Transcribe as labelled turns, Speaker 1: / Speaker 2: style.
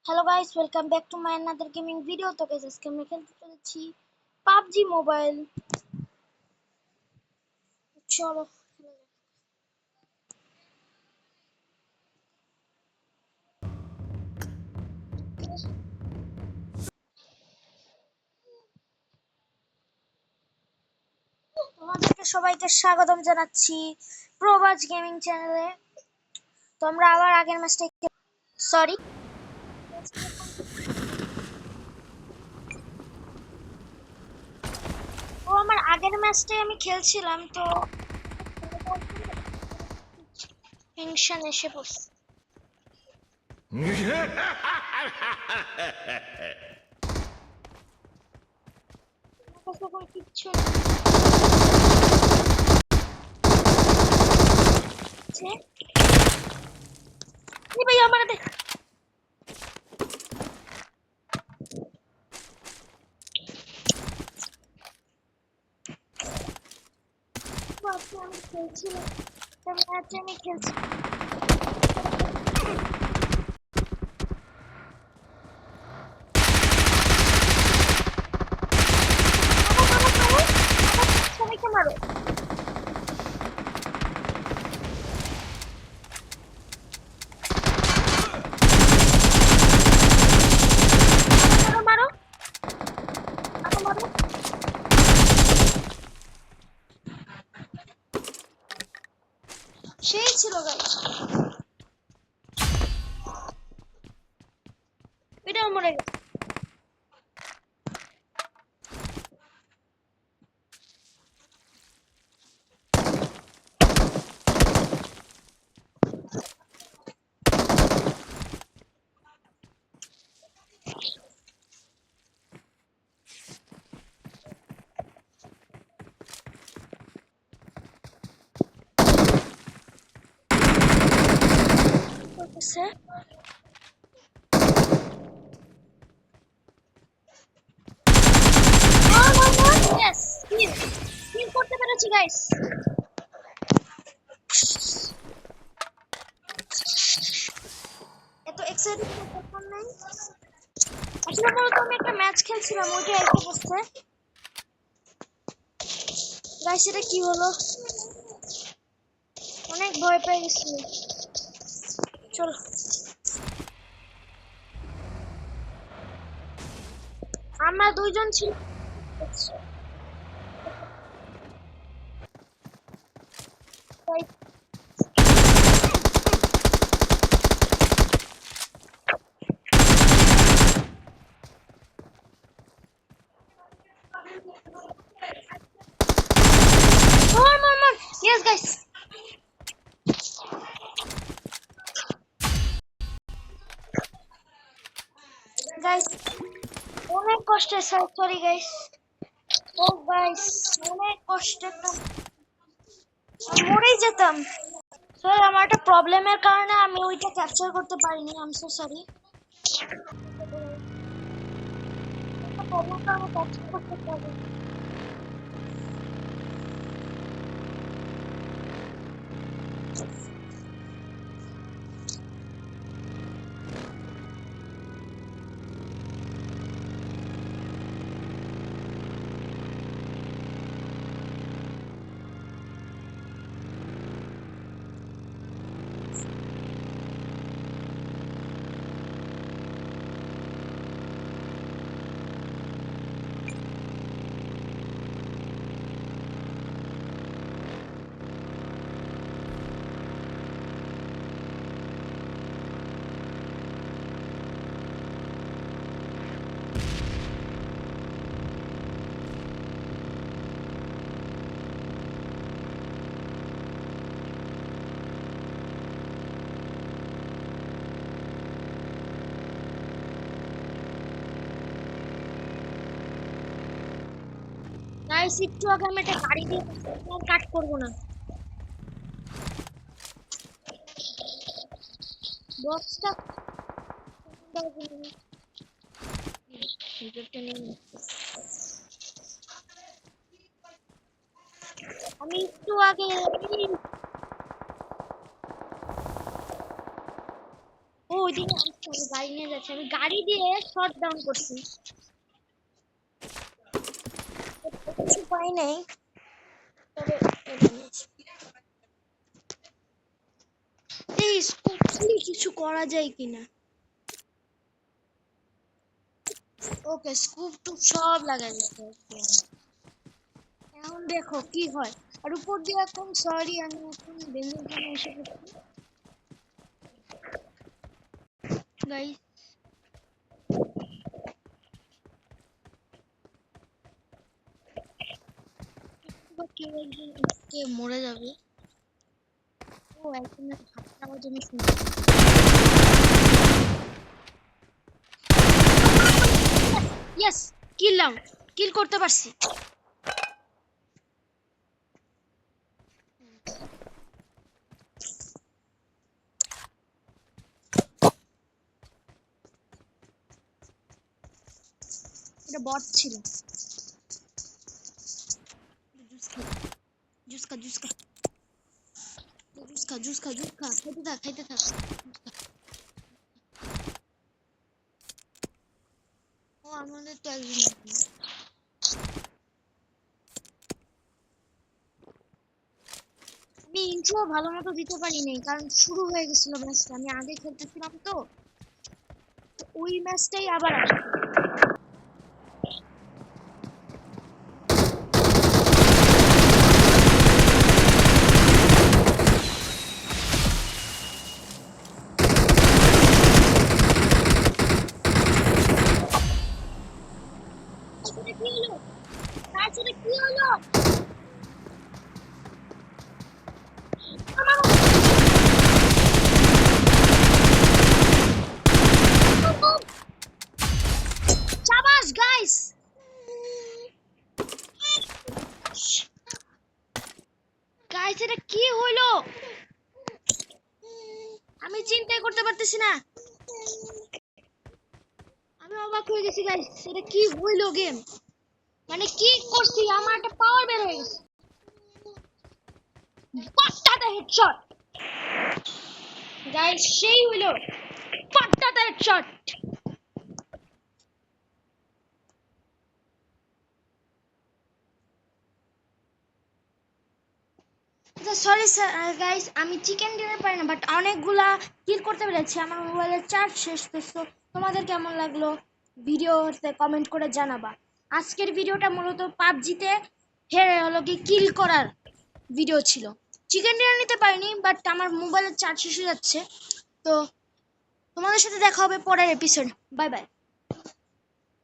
Speaker 1: Hello guys, welcome back to my another gaming video. তো guys, আজকে আমরা খেলতে চলেছি পাবজি মোবাইল। চলো খেলা যাক। তোমাদেরকে সবাইকে স্বাগতম জানাচ্ছি প্রবাজ গেমিং চ্যানেলে। তো আমরা আবার আগের ম্যাচটা সরি আমার আগের ম্যাচটাই আমি খেলছিলাম, তো টেনশন এসে পড়ছে। কিচ্ছু ভাই আমার আমি খেলছিলাম, আমি খেলছি। সবাইকে মারো। মারো মারো। সেই ছিল গাইস, এটাও মরে গেছে। করতে পেরেছি গাইস। এত এক্সাইটেড ব্যাপার নাই। আসলে মূলত আমি একটা ম্যাচ খেলছিলাম, ওইটা এসে পড়ছে। গাইস, এটা কি হলো? অনেক ভয় পেয়ে গেছি। চলো আমরা দুইজন ছিল। Yes guys, অনেক কষ্টে, সরি গাইস। ও গাইস, অনেক কষ্টে তো মরেই যেতাম। স্যার, আমার একটা প্রবলেমের কারণে আমি ওইটা ক্যাপচার করতে পারিনি। I am so sorry. প্রবলেমটা আমি ক্যাপচার করতে পারি। গাইস, একটু আগে আমি একটা গাড়ি দিয়ে কাট করব না। বক্সটা আমি একটু আগে ও ওইদিকে আসছে, আমি গাড়ি নিয়ে যাচ্ছি, আমি গাড়ি দিয়ে শট ডাউন করছি। কিছু পাই নাই, তবে এটা নিয়েছি। এই স্কোপ দিয়ে কিছু করা যায় কিনা। ওকে, স্কুপ টুপ সব লাগাই দিতে। এখন দেখো কি হয়। আর উপর দিয়ে এখন সরি আমি এখন বেঞ্জিন খানে এসে পড়ছি গাইস। কেউ একজন আজকে মরে যাবে। ও একজনের হাতটা আওয়াজ আমি শুনছি। ইয়েস, কিললাম, কিল করতে পারছি। এটা বট ছিল। জুস খা জুস খা জুস খা জুস খা জুস খা, খাইতে থাক খাইতে থাক। ও আমাদের তো একজন। আমি ইন্ট্রো ভালো মতো দিতে পারিনি, কারণ শুরু হয়ে গেছিল ম্যাচটা, আমি আগে খেলতেছিলাম তো। তো ওই ম্যাচটাই আবার আসছে। কি হলো? তার সাথে কি হলো? শাবাশ গাইস, গাইস এটা কি হলো? আমি চিন্তাই করতে পারতেছি না, আমি অবাক হয়ে গেছি গাইস, এটা কি হইলো গেম। মানে কি করছি, আমার একটা পাওয়ার বের হয়ে গেছে। পাট্টাতে হেডশট গাইস, সেই হইলো পাট্টাতে হেডশট। সরি গাইস, আমি চিকেন ডিনার পারি না, বাট অনেকগুলা কিল করতে পেরেছি। আমার মোবাইলের চার্জ শেষ, তো তোমাদের কেমন লাগলো ভিডিওতে কমেন্ট করে জানাবা। আজকের ভিডিওটা মূলত পাবজিতে হলো কি কিল করার ভিডিও ছিল। চিকেন ডিনার নিতে পারিনি, বাট আমার মোবাইলের চার্জ শেষ হয়ে যাচ্ছে। তো তোমাদের সাথে দেখা হবে পরের এপিসোড। Bye bye.